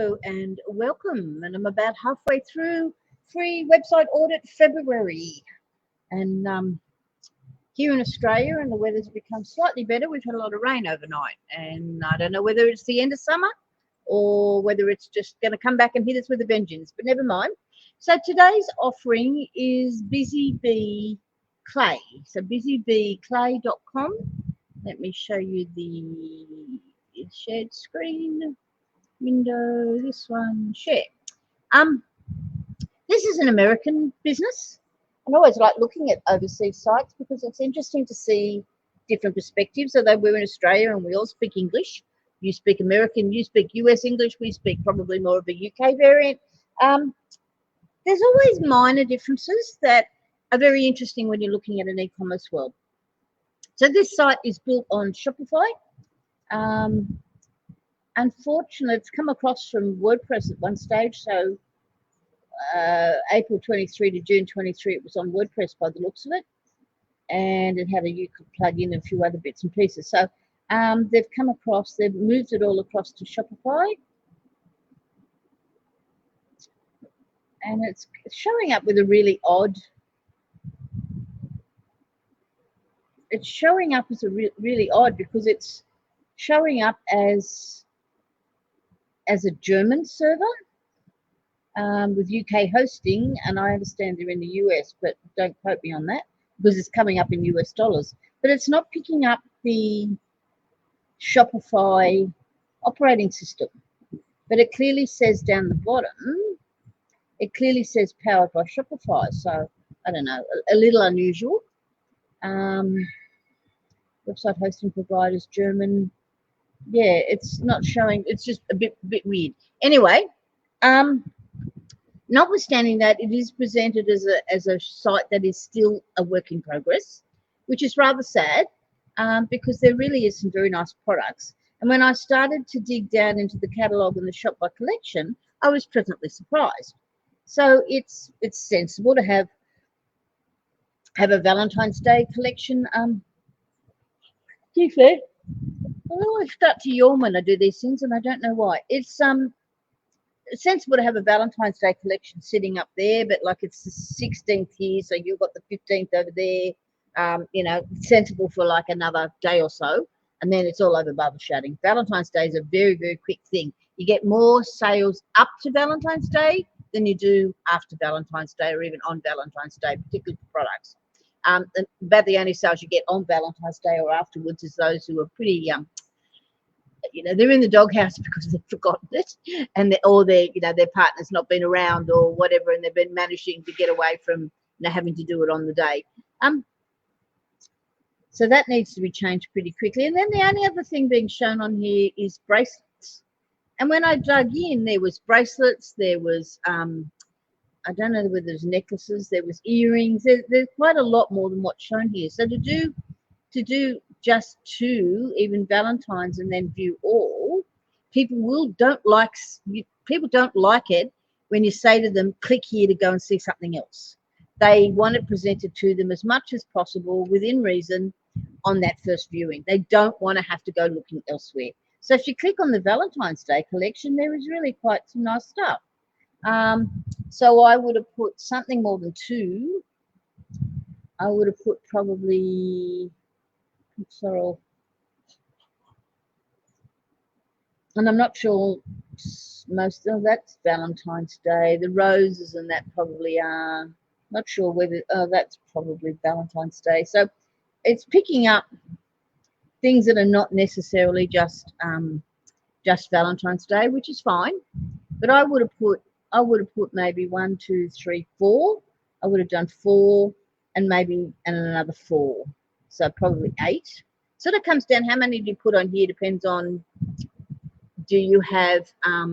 Hello and welcome. And I'm about halfway through free website audit February. And here in Australia, and the weather's become slightly better. We've had a lot of rain overnight, and I don't know whether it's the end of summer or whether it's just going to come back and hit us with a vengeance, but never mind. So today's offering is Busybee Clay. So busybeeclay.com. Let me show you the shared screen window. This one, share. This is an American business. I always like looking at overseas sites because it's interesting to see different perspectives. Although we're in Australia and we all speak English, you speak American, you speak US English, we speak probably more of a UK variant. There's always minor differences that are very interesting when you're looking at an e-commerce world. So this site is built on Shopify. Unfortunately, it's come across from WordPress at one stage. So April 23 to June 23, it was on WordPress by the looks of it. And it had you could plug in a few other bits and pieces. So they've moved it all across to Shopify. And it's showing up with a really odd, it's showing up as really odd because it's showing up as a German server with UK hosting, and I understand they're in the US, but don't quote me on that because it's coming up in US dollars. But it's not picking up the Shopify operating system. But it clearly says down the bottom, it clearly says powered by Shopify. So I don't know, a little unusual. Website hosting providers, German. Yeah, it's not showing. It's just a bit weird. Anyway, notwithstanding that, it is presented as a site that is still a work in progress, which is rather sad because there really is some very nice products. And when I started to dig down into the catalogue and the shop by collection, I was pleasantly surprised. So it's sensible to have a Valentine's Day collection. I always start to yawn when I do these things, and I don't know why. It's sensible to have a Valentine's Day collection sitting up there, but like it's the 16th here, so you've got the 15th over there. Sensible for like another day or so, and then it's all over bubble shutting. Valentine's Day is a very, very quick thing. You get more sales up to Valentine's Day than you do after Valentine's Day or even on Valentine's Day, particularly for products. About the only sales you get on Valentine's Day or afterwards is those who are pretty they're in the doghouse because they've forgotten it, and their partner's not been around or whatever, and they've been managing to get away from having to do it on the day. So that needs to be changed pretty quickly. And then the only other thing being shown on here is bracelets. And when I dug in, there was bracelets, there was I don't know whether there's necklaces, there was earrings. There's quite a lot more than what's shown here. So to do just two, even Valentine's, and then view all, people don't like it when you say to them, click here to go and see something else. They want it presented to them as much as possible within reason on that first viewing. They don't want to have to go looking elsewhere. So if you click on the Valentine's Day collection, there is really quite some nice stuff. So I would have put something more than two. I would have put probably, sorry, and I'm not sure most of that's Valentine's Day. The roses and that probably are. Not sure whether that's probably Valentine's Day. So it's picking up things that are not necessarily just Valentine's Day, which is fine. But I would have put maybe 1, 2, 3, 4. I would have done 4 and another 4. So probably 8. Sort of comes down how many do you put on here depends on do you have how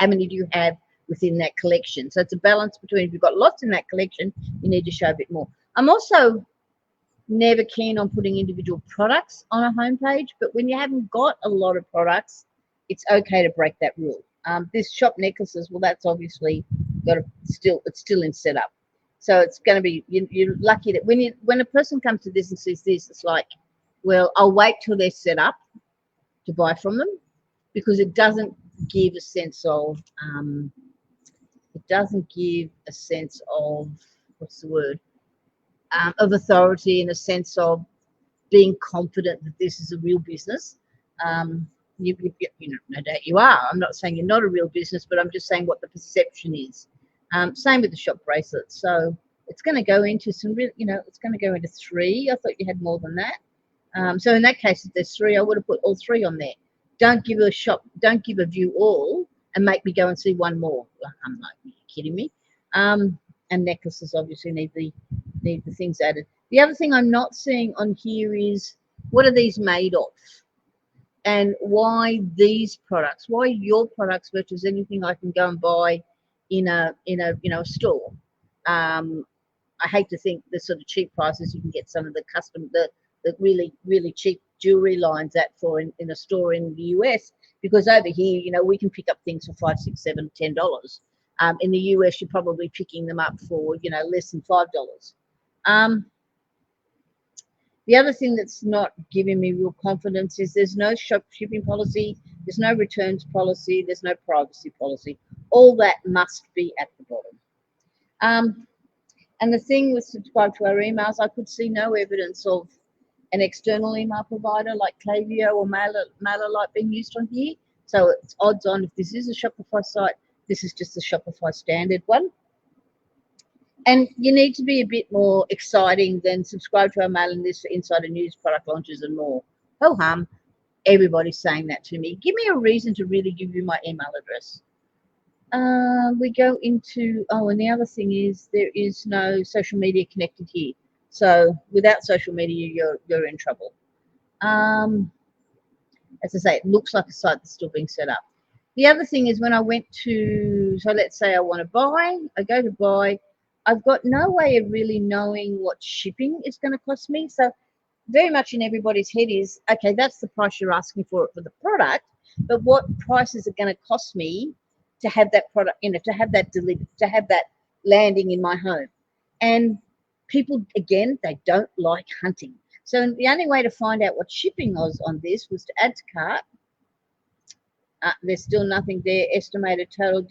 many do you have within that collection. So it's a balance between if you've got lots in that collection, you need to show a bit more. I'm also never keen on putting individual products on a homepage, but when you haven't got a lot of products, it's okay to break that rule. This shop necklaces, well, that's obviously it's still in setup. So it's going to be, you're lucky that when a person comes to this and sees this, it's like, well, I'll wait till they're set up to buy from them because it doesn't give a sense of what's the word, of authority, in a sense of being confident that this is a real business. You know, no doubt you are. I'm not saying you're not a real business, but I'm just saying what the perception is. Same with the shop bracelets. So it's going to go into some real, you know, it's going to go into 3. I thought you had more than that. So in that case, if there's 3, I would have put all 3 on there. Don't give a view all and make me go and see one more. I'm like, are you kidding me? And necklaces obviously need the things added. The other thing I'm not seeing on here is, what are these made of? And why these products? Why your products versus anything I can go and buy in a a store? I hate to think the sort of cheap prices you can get some of the the really cheap jewelry lines at for in a store in the US, because over here, you know, we can pick up things for $5, $6, $7, $10. In the US, you're probably picking them up for, you know, less than $5. The other thing that's not giving me real confidence is there's no shipping policy, there's no returns policy, there's no privacy policy. All that must be at the bottom. And the thing with subscribe to our emails, I could see no evidence of an external email provider like Klaviyo or MailerLite being used on here. So it's odds on, if this is a Shopify site, this is just a Shopify standard one. And you need to be a bit more exciting than subscribe to our mailing list for insider news, product launches, and more. Ho hum, everybody's saying that to me. Give me a reason to really give you my email address. We go into, and the other thing is there is no social media connected here. So without social media, you're in trouble. As I say, it looks like a site that's still being set up. The other thing is, when I went to, so let's say I want to buy, I go to buy, I've got no way of really knowing what shipping is going to cost me. So very much in everybody's head is, okay, that's the price you're asking for the product, but what price is it going to cost me to have that product, you know, to have that delivered, to have that landing in my home? And people, again, they don't like hunting. So the only way to find out what shipping was on this was to add to cart. There's still nothing there. Estimated total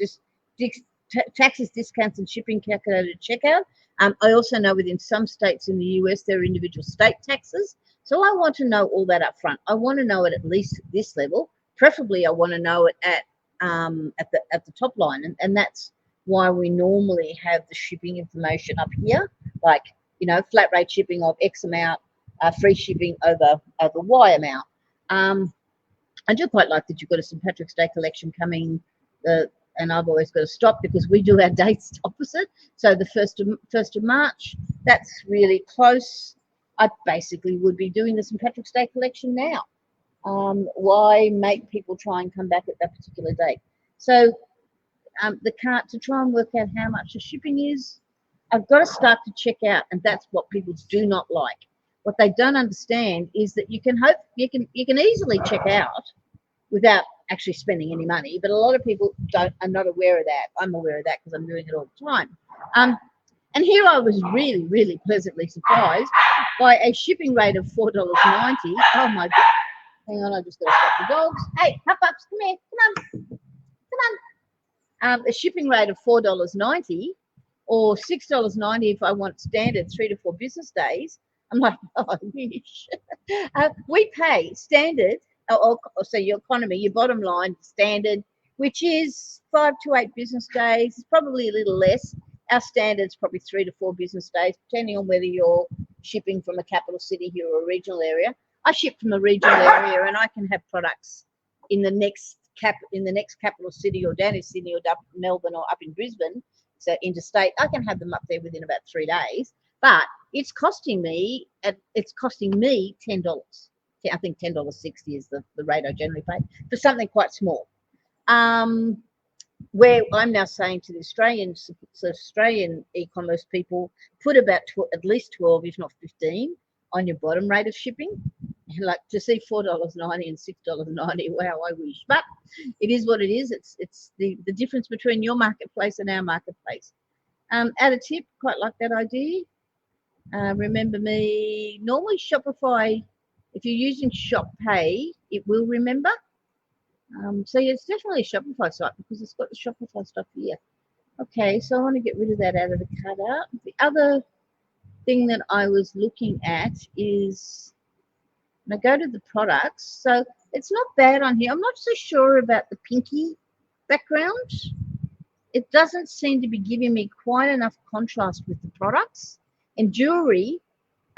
taxes, discounts, and shipping calculated at checkout. I also know within some states in the US there are individual state taxes. So I want to know all that up front. I want to know it at least at this level. Preferably, I want to know it at the top line, and that's why we normally have the shipping information up here, like, you know, flat rate shipping of X amount, free shipping over Y amount. I do quite like that you've got a St. Patrick's Day collection coming, and I've always got to stop because we do our dates opposite. So the 1st of March, that's really close. I basically would be doing the St. Patrick's Day collection now. Why make people try and come back at that particular date? So the cart, to try and work out how much the shipping is, I've got to start to check out, and that's what people do not like. What they don't understand is that you can easily check out without actually spending any money, but a lot of people are not aware of that. I'm aware of that because I'm doing it all the time. And here I was really, really pleasantly surprised by a shipping rate of $4.90. Oh my God. Hang on, I just got to stop the dogs. Hey, Huff-Ups, come here. Come on. A shipping rate of $4.90 or $6.90 if I want standard 3 to 4 business days. I'm like, oh, we pay standard, or so your economy, your bottom line standard, which is 5 to 8 business days. It's probably a little less. Our standard's probably 3 to 4 business days, depending on whether you're shipping from a capital city here or a regional area. I ship from a regional area, and I can have products in the next capital city, or down in Sydney, or up in Melbourne, or up in Brisbane. So interstate, I can have them up there within about 3 days. But it's costing me $10. I think $10.60 is the rate I generally pay for something quite small. Where I'm now saying to the Australian e-commerce people, put about at least 12, if not 15, on your bottom rate of shipping. And like, to see $4.90 and $6.90, wow, I wish. But it is what it is. It's the difference between your marketplace and our marketplace. Add a tip, quite like that idea. Remember me, normally Shopify, if you're using Shop Pay, it will remember. So yeah, it's definitely a Shopify site because it's got the Shopify stuff here. Okay, so I want to get rid of that out of the cutout. The other thing that I was looking at is when I go to the products, so it's not bad on here. I'm not so sure about the pinky background. It doesn't seem to be giving me quite enough contrast with the products. And jewelry,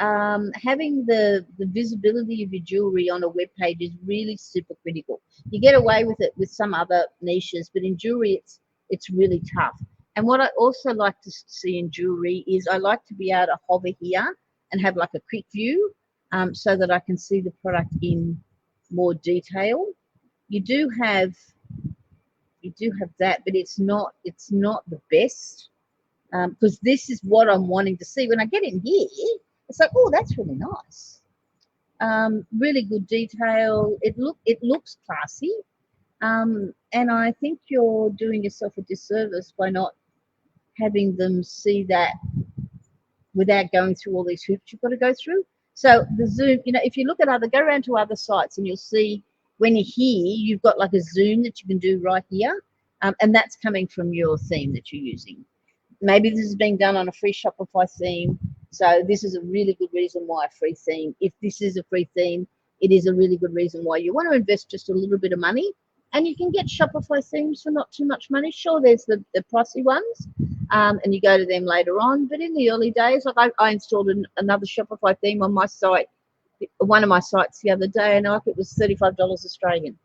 having the visibility of your jewelry on a web page is really super critical. You get away with it with some other niches, but in jewelry, it's really tough. And what I also like to see in jewelry is I like to be able to hover here and have like a quick view, so that I can see the product in more detail. You do have that, but it's not the best, because this is what I'm wanting to see. When I get in here, it's like, oh, that's really nice. Really good detail. It looks classy, and I think you're doing yourself a disservice by not having them see that without going through all these hoops you've got to go through. So the zoom, if you look at go around to other sites and you'll see when you're here, you've got like a zoom that you can do right here, and that's coming from your theme that you're using. Maybe this is being done on a free Shopify theme. So this is a really good reason why a free theme. If this is a free theme, it is a really good reason why you want to invest just a little bit of money. And you can get Shopify themes for not too much money. Sure, there's the pricey ones, and you go to them later on. But in the early days, like I installed another Shopify theme on my site, one of my sites the other day, and it was $35 Australian,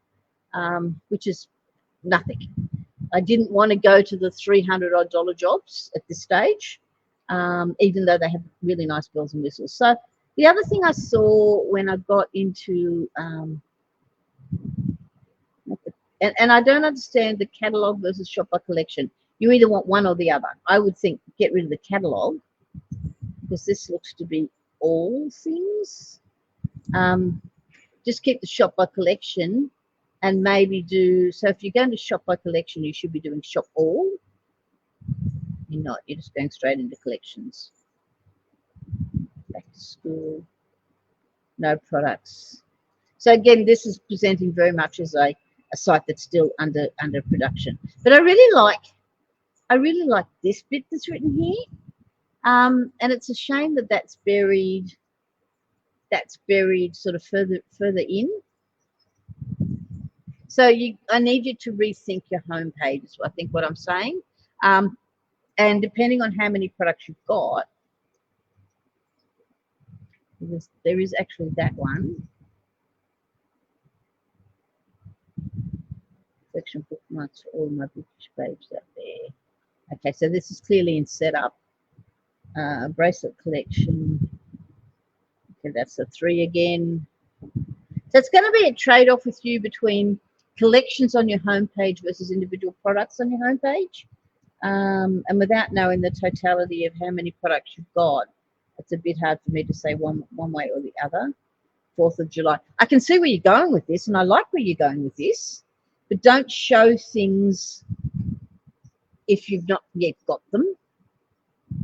which is nothing. I didn't want to go to the $300 jobs at this stage, even though they have really nice bells and whistles. So the other thing I saw when I got into, and I don't understand the catalog versus shop by collection. You either want one or the other. I would think get rid of the catalog because this looks to be all things. Just keep the shop by collection and maybe do, so if you're going to shop by collection, you should be doing shop all. You're not, you're just going straight into collections. Back to school, no products. So again, this is presenting very much as a site that's still under production. But I really like this bit that's written here. And it's a shame that that's buried sort of further in. So I need you to rethink your home page is I think what I'm saying. And depending on how many products you've got, there is actually that one. Section bookmarks for all my British babes out there. Okay, so this is clearly in setup. Bracelet collection. Okay, that's a 3 again. So it's going to be a trade-off with you between collections on your homepage versus individual products on your homepage. And without knowing the totality of how many products you've got, it's a bit hard for me to say one way or the other. 4th of July. I can see where you're going with this, and I like where you're going with this, but don't show things if you've not yet got them.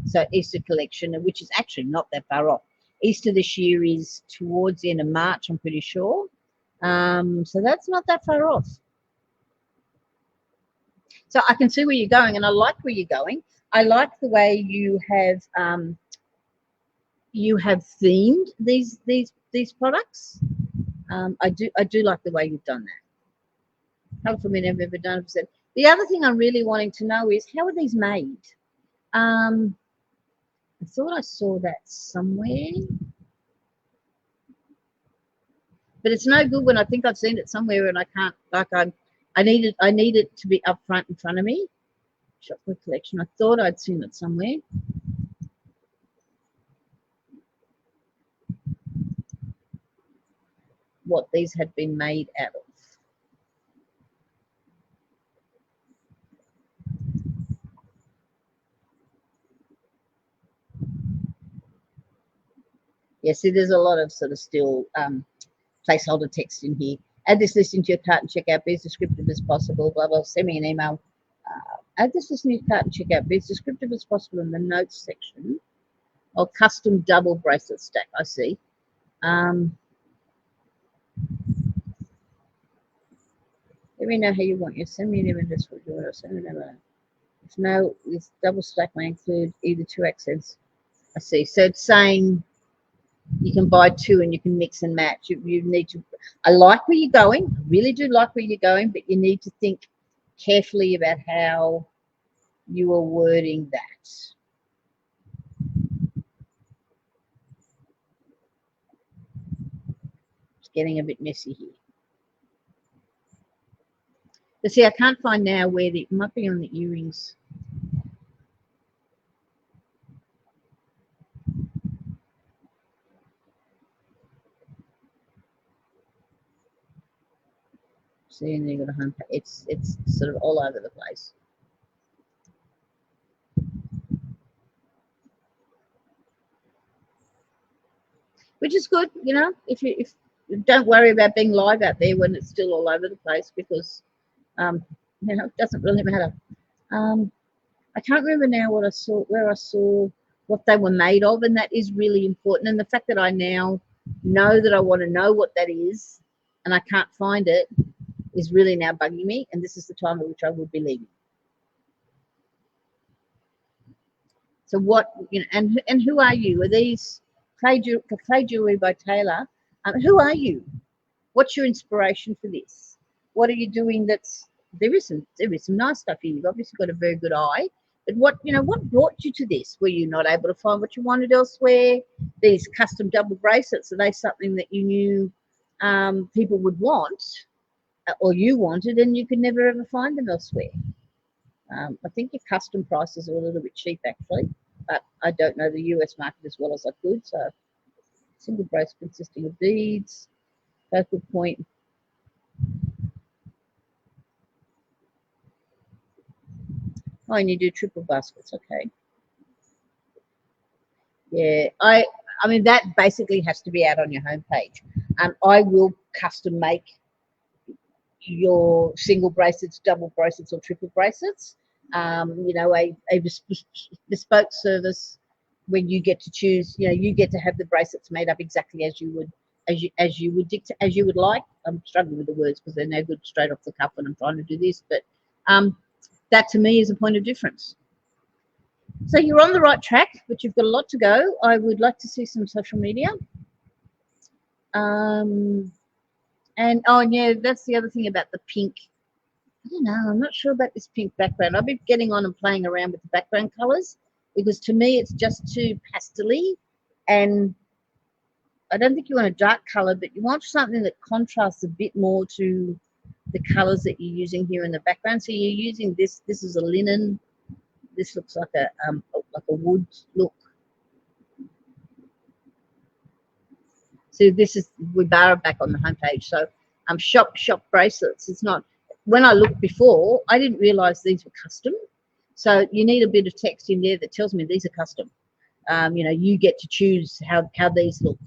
So Easter collection, which is actually not that far off. Easter this year is towards the end of March, I'm pretty sure. So that's not that far off. So I can see where you're going, and I like where you're going. I like the way you have themed these products. I do like the way you've done that. Hopefully, I've ever done it. The other thing I'm really wanting to know is how are these made? I thought I saw that somewhere, but it's no good when I think I've seen it somewhere and I can't. Like I need it to be up front in front of me. Chocolate collection. I thought I'd seen it somewhere. What these had been made out of. Yeah, see, there's a lot of sort of still placeholder text in here. Add this list into your cart and check out. Be as descriptive as possible. Blah blah. Send me an email. Add this list into your cart and check out. Be as descriptive as possible in the notes section. Or custom double bracelet stack. I see. Let me know how you want your semi-lemon just for your semi-lemon. If no, this double stack may include either 2 accents. I see. So it's saying you can buy 2 and you can mix and match. You need to. I like where you're going. I really do like where you're going, but you need to think carefully about how you are wording that. It's getting a bit messy here. But see, I can't find now where it might be on the earrings. See, and you've got a home page. It's sort of all over the place. Which is good, you know. If don't worry about being live out there when it's still all over the place, because you know, it doesn't really matter. I can't remember now what I saw, where I saw what they were made of, and that is really important. And the fact that I now know that I want to know what that is, and I can't find it, is really now bugging me. And this is the time at which I would be leaving. So what, you know, and who are you? Are these clay jewelry by Taylor? Who are you? What's your inspiration for this? What are you doing? There is some nice stuff here. You've obviously got a very good eye. But what brought you to this? Were you not able to find what you wanted elsewhere? These custom double bracelets, are they something that you knew people would want, or you wanted, and you could never ever find them elsewhere? I think your custom prices are a little bit cheap actually, but I don't know the US market as well as I could. So single bracelet consisting of beads, focal point. Oh, and you do triple baskets, okay. Yeah, I mean that basically has to be out on your homepage. I will custom make your single bracelets, double bracelets, or triple bracelets. You know, a bespoke service when you get to choose. You know, you get to have the bracelets made up exactly as you would as you would like. I'm struggling with the words because they're no good straight off the cuff when I'm trying to do this, but that to me is a point of difference. So you're on the right track, but you've got a lot to go. I would like to see some social media. And oh, and yeah, that's the other thing about the pink. I don't know. I'm not sure about this pink background. I've been getting on and playing around with the background colors because to me it's just too pastel-y, and I don't think you want a dark color, but you want something that contrasts a bit more to the colors that you're using here in the background. So you're using this. This is a linen. This looks like a wood look. So this is, we bar back on the homepage. So shop bracelets. It's not, when I looked before, I didn't realize these were custom. So you need a bit of text in there that tells me these are custom. You know, you get to choose how these look.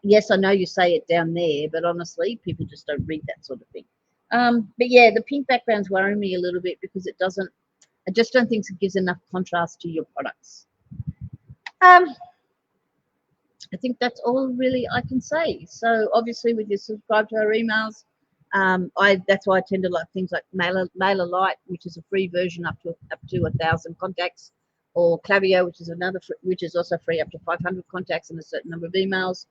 Yes, I know you say it down there, but honestly, people just don't read that sort of thing. But yeah, the pink background's worrying me a little bit because it doesn't, I just don't think it gives enough contrast to your products. I think that's all really I can say. So obviously, with you subscribe to our emails, that's why I tend to like things like Mailer Lite, which is a free version up to 1,000 contacts, or Klaviyo, which is also free up to 500 contacts and a certain number of emails.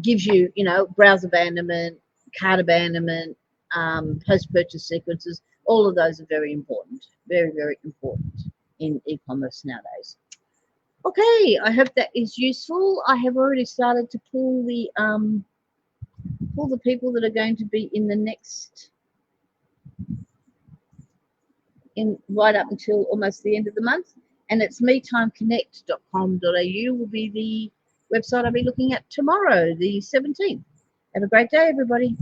Gives you, you know, browser abandonment, cart abandonment, post-purchase sequences. All of those are very important, very, very important in e-commerce nowadays. Okay, I hope that is useful. I have already started to pull the people that are going to be in the next, right up until almost the end of the month, and it's metimeconnect.com.au will be the website I'll be looking at tomorrow, the 17th. Have a great day, everybody.